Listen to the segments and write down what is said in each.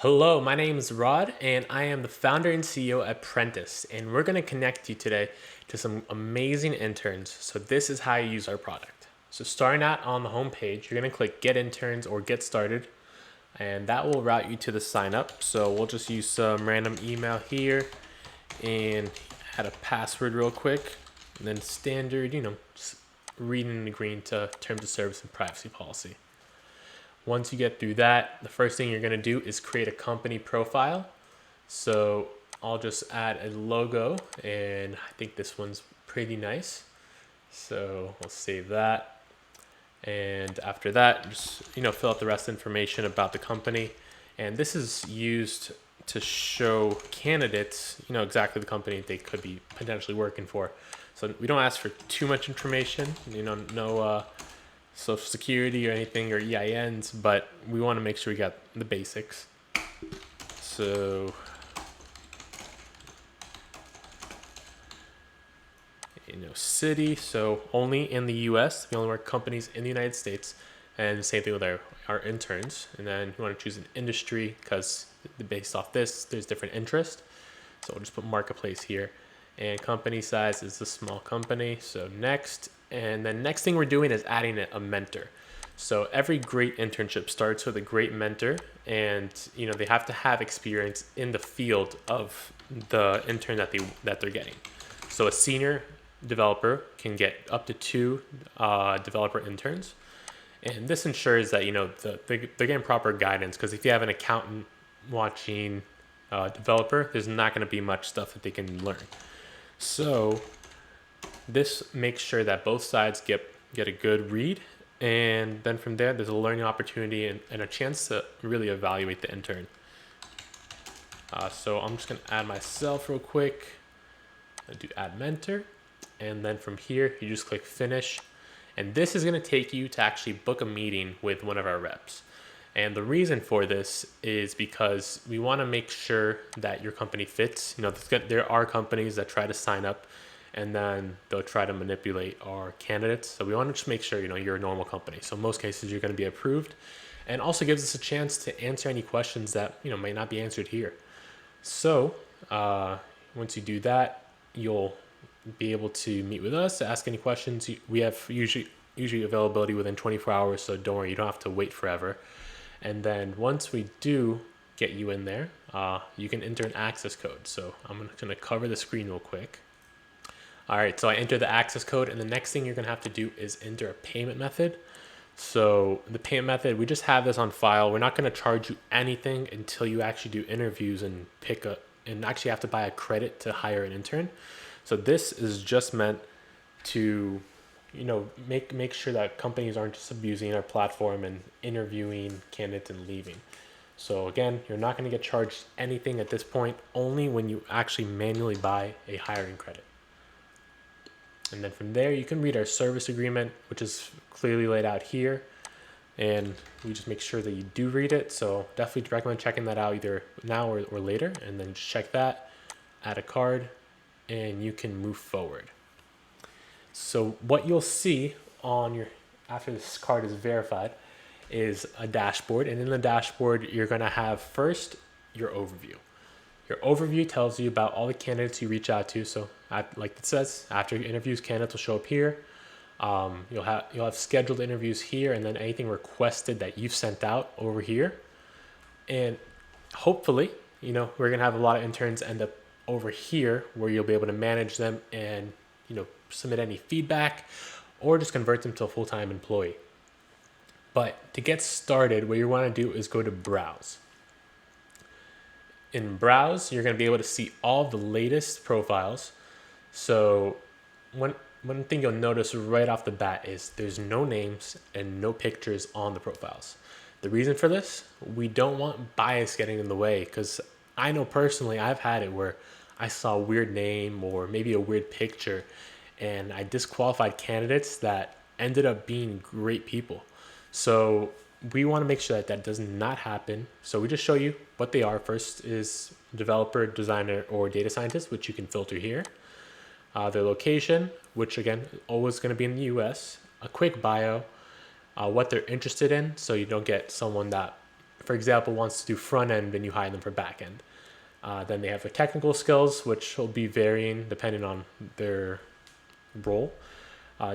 Hello, my name is Rod, and I am the founder and CEO at Prentus, and we're going to connect you today to some amazing interns. So this is how you use our product. So starting out on the home page, you're going to click Get Interns or Get Started, and that will route you to the sign up. So we'll just use some random email here and add a password real quick, and then standard, just reading and agreeing to terms of service and privacy policy. Once you get through that, the first thing you're going to do is create a company profile. So I'll just add a logo, and I think this one's pretty nice. So we'll save that. And after that, just fill out the rest of the information about the company. And this is used to show candidates, exactly the company they could be potentially working for. So we don't ask for too much information, no social security or anything or EINs, but we want to make sure we got the basics. So city, so only in the US. We only work companies in the United States, and same thing with our interns. And then you want to choose an industry because based off this there's different interest, so we'll just put marketplace here. And company size is a small company, so next. And then next thing we're doing is adding a mentor. So every great internship starts with a great mentor, and they have to have experience in the field of the intern that they're getting. So a senior developer can get up to two developer interns, and this ensures that they're getting proper guidance. Because if you have an accountant watching a developer, there's not going to be much stuff that they can learn. So this makes sure that both sides get a good read, and then from there there's a learning opportunity and a chance to really evaluate the intern. So I'm just going to add myself real quick. I do add mentor, and then from here you just click finish, and this is going to take you to actually book a meeting with one of our reps. And the reason for this is because we want to make sure that your company fits. There are companies that try to sign up and then they'll try to manipulate our candidates. So we want to just make sure you're a normal company. So in most cases you're going to be approved, and also gives us a chance to answer any questions that may not be answered here. So once you do that, you'll be able to meet with us to ask any questions. We have usually availability within 24 hours, so don't worry, you don't have to wait forever. And then once we do get you in there, you can enter an access code. So I'm going to cover the screen real quick. All right, so I enter the access code, and the next thing you're going to have to do is enter a payment method. So the payment method, we just have this on file. We're not going to charge you anything until you actually do interviews and actually have to buy a credit to hire an intern. So this is just meant to make sure that companies aren't just abusing our platform and interviewing candidates and leaving. So again, you're not going to get charged anything at this point, only when you actually manually buy a hiring credit. And then from there, you can read our service agreement, which is clearly laid out here. And we just make sure that you do read it. So definitely recommend checking that out either now or later. And then just check that, add a card, and you can move forward. So what you'll see after this card is verified is a dashboard. And in the dashboard, you're going to have first your overview. Your overview tells you about all the candidates you reach out to. So like it says, after interviews, candidates will show up here. You'll have scheduled interviews here, and then anything requested that you've sent out over here. And hopefully, we're going to have a lot of interns end up over here where you'll be able to manage them and, submit any feedback or just convert them to a full-time employee. But to get started, what you want to do is go to Browse. In Browse, you're going to be able to see all the latest profiles. So one thing you'll notice right off the bat is there's no names and no pictures on the profiles. The reason for this, we don't want bias getting in the way, because I know personally I've had it where I saw a weird name or maybe a weird picture, and I disqualified candidates that ended up being great people. So we want to make sure that does not happen. So we just show you what they are. First is developer, designer, or data scientist, which you can filter here. Their location, which again, always going to be in the US. A quick bio, what they're interested in, so you don't get someone that for example, wants to do front end, then you hire them for back end. Then they have their technical skills, which will be varying depending on their role.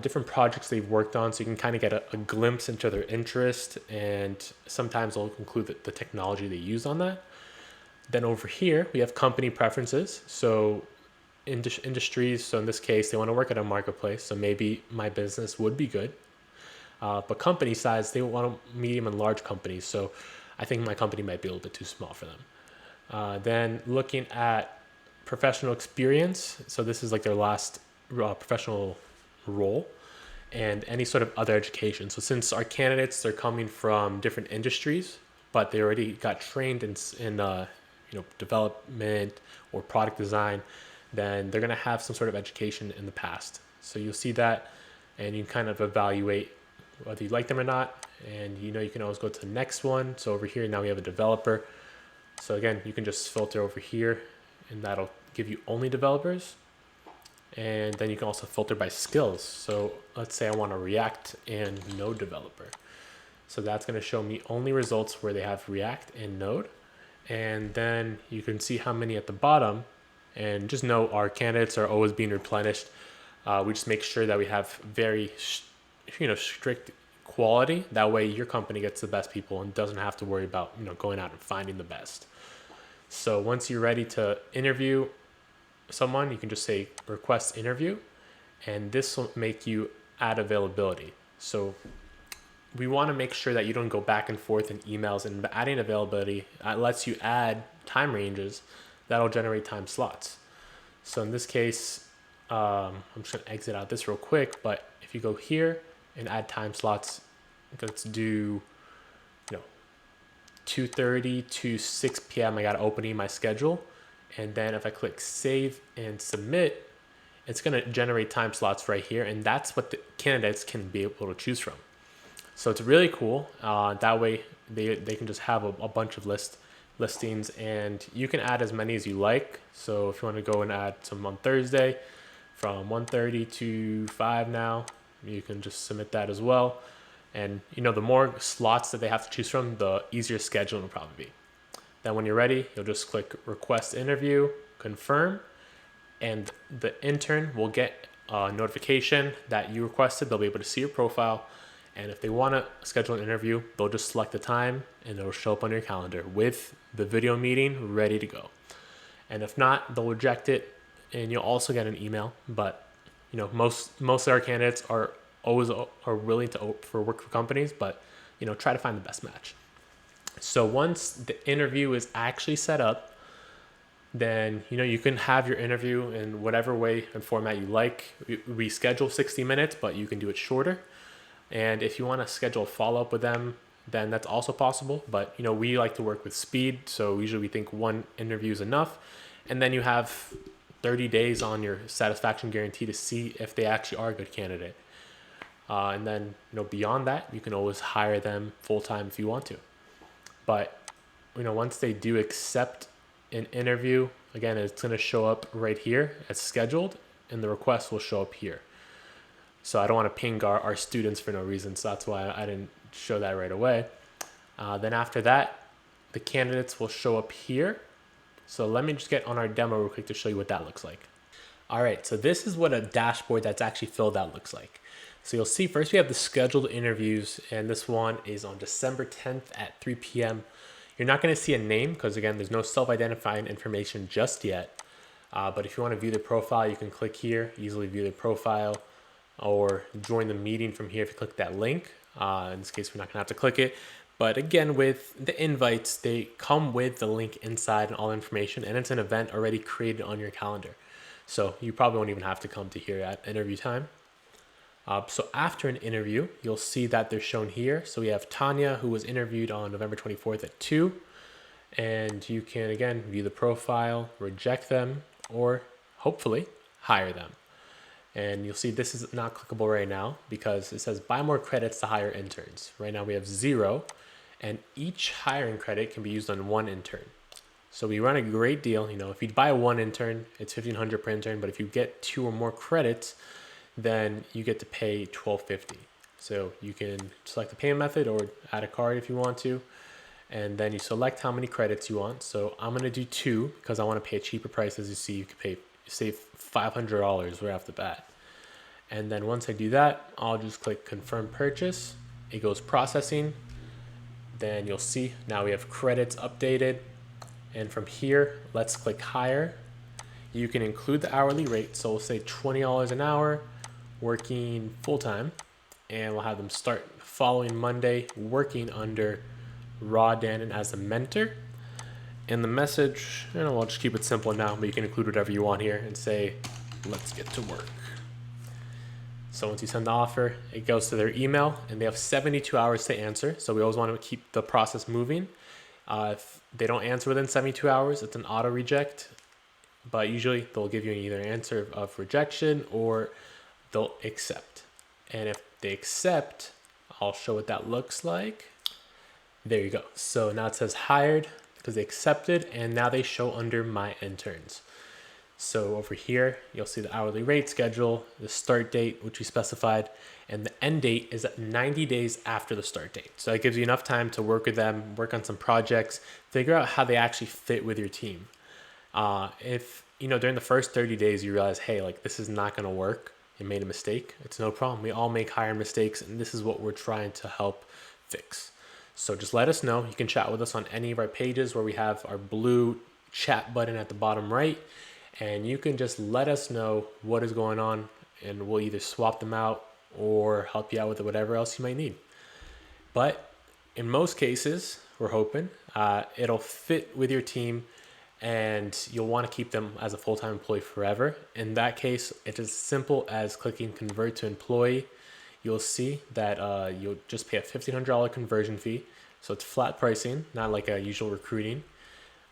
Different projects they've worked on, so you can kind of get a glimpse into their interest, and sometimes they'll include the technology they use on that. Then over here, we have company preferences. So industries, so in this case, they want to work at a marketplace, so maybe my business would be good. But company size, they want medium and large companies, so I think my company might be a little bit too small for them. Then looking at professional experience, so this is like their last professional role, and any sort of other education. So since our candidates, they're coming from different industries, but they already got trained in development or product design, then they're going to have some sort of education in the past. So you'll see that, and you can kind of evaluate whether you like them or not. And you can always go to the next one. So over here now we have a developer. So again, you can just filter over here, and that'll give you only developers. And then you can also filter by skills. So let's say I want a React and Node developer. So that's going to show me only results where they have React and Node. And then you can see how many at the bottom. And just know our candidates are always being replenished. We just make sure that we have very strict quality. That way your company gets the best people and doesn't have to worry about going out and finding the best. So once you're ready to interview someone, you can just say request interview, and this will make you add availability. So we want to make sure that you don't go back and forth in emails, and adding availability lets you add time ranges that'll generate time slots. So in this case, I'm just going to exit out this real quick, but if you go here and add time slots, let's do 2:30 to 6 p.m. I got an opening in my schedule. And then if I click save and submit, it's going to generate time slots right here. And that's what the candidates can be able to choose from. So it's really cool. That way they can just have a bunch of listings, and you can add as many as you like. So if you want to go and add some on Thursday from 1:30 to 5 now, you can just submit that as well. And the more slots that they have to choose from, the easier scheduling will probably be. Then when you're ready, you'll just click request interview, confirm, and the intern will get a notification that you requested. They'll be able to see your profile, and if they want to schedule an interview, they'll just select the time and it'll show up on your calendar with the video meeting ready to go. And if not, they'll reject it, and you'll also get an email. But most of our candidates are willing to work for companies, but try to find the best match. So once the interview is actually set up, then you can have your interview in whatever way and format you like. We schedule 60 minutes, but you can do it shorter. And if you want to schedule a follow-up with them, then that's also possible. But we like to work with speed, so usually we think one interview is enough, and then you have 30 days on your satisfaction guarantee to see if they actually are a good candidate. And then beyond that, you can always hire them full-time if you want to. But once they do accept an interview, again, it's going to show up right here as scheduled, and the request will show up here. So I don't want to ping our students for no reason, so that's why I didn't show that right away. Then after that, the candidates will show up here. So let me just get on our demo real quick to show you what that looks like. All right, so this is what a dashboard that's actually filled out looks like. So you'll see first we have the scheduled interviews, and this one is on December 10th at 3 p.m. You're not going to see a name because, again, there's no self-identifying information just yet. But if you want to view the profile, you can click here, easily view the profile, or join the meeting from here if you click that link. In this case, we're not going to have to click it. But again, with the invites, they come with the link inside and all the information, and it's an event already created on your calendar. So you probably won't even have to come to here at interview time. So after an interview, you'll see that they're shown here. So we have Tanya, who was interviewed on November 24th at 2. And you can, again, view the profile, reject them, or hopefully hire them. And you'll see this is not clickable right now because it says buy more credits to hire interns. Right now we have 0, and each hiring credit can be used on one intern. So we run a great deal. If you buy one intern, it's $1,500 per intern. But if you get 2 or more credits, then you get to pay $1,250. So you can select the payment method or add a card if you want to. and then you select how many credits you want. So I'm gonna do 2 because I want to pay a cheaper price. As you see, you can save $500 right off the bat. And then once I do that, I'll just click confirm purchase. It goes processing. Then you'll see now we have credits updated. And from here, let's click hire. You can include the hourly rate. So we'll say $20 an hour, working full-time. And we'll have them start following Monday, working under Rod Dannon as a mentor. And the message, we'll just keep it simple now, but you can include whatever you want here and say, let's get to work. So once you send the offer, it goes to their email, and they have 72 hours to answer. So we always want to keep the process moving. If they don't answer within 72 hours, it's an auto reject. But usually they'll give you either an answer of rejection or they'll accept. And if they accept, I'll show what that looks like. There you go. So now it says hired because they accepted, and now they show under my interns. So over here, you'll see the hourly rate schedule, the start date, which we specified, and the end date is 90 days after the start date. So that gives you enough time to work with them, work on some projects, figure out how they actually fit with your team. If, during the first 30 days, you realize, hey, like this is not going to work, you made a mistake, it's no problem. We all make hiring mistakes, and this is what we're trying to help fix. So just let us know. You can chat with us on any of our pages where we have our blue chat button at the bottom right. And you can just let us know what is going on, and we'll either swap them out or help you out with whatever else you might need. But in most cases, we're hoping it'll fit with your team and you'll want to keep them as a full-time employee forever. In that case, it's as simple as clicking convert to employee. You'll see that you'll just pay a $1,500 conversion fee. So it's flat pricing, not like a usual recruiting.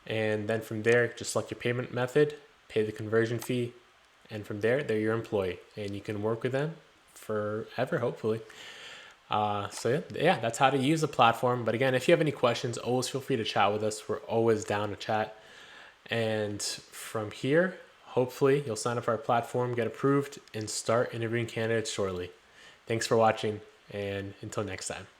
And then from there, just select your payment method, pay the conversion fee, and from there, they're your employee, and you can work with them forever, hopefully. So yeah, that's how to use the platform. But again, if you have any questions, always feel free to chat with us. We're always down to chat. And from here, hopefully you'll sign up for our platform, get approved, and start interviewing candidates shortly. Thanks for watching, and until next time.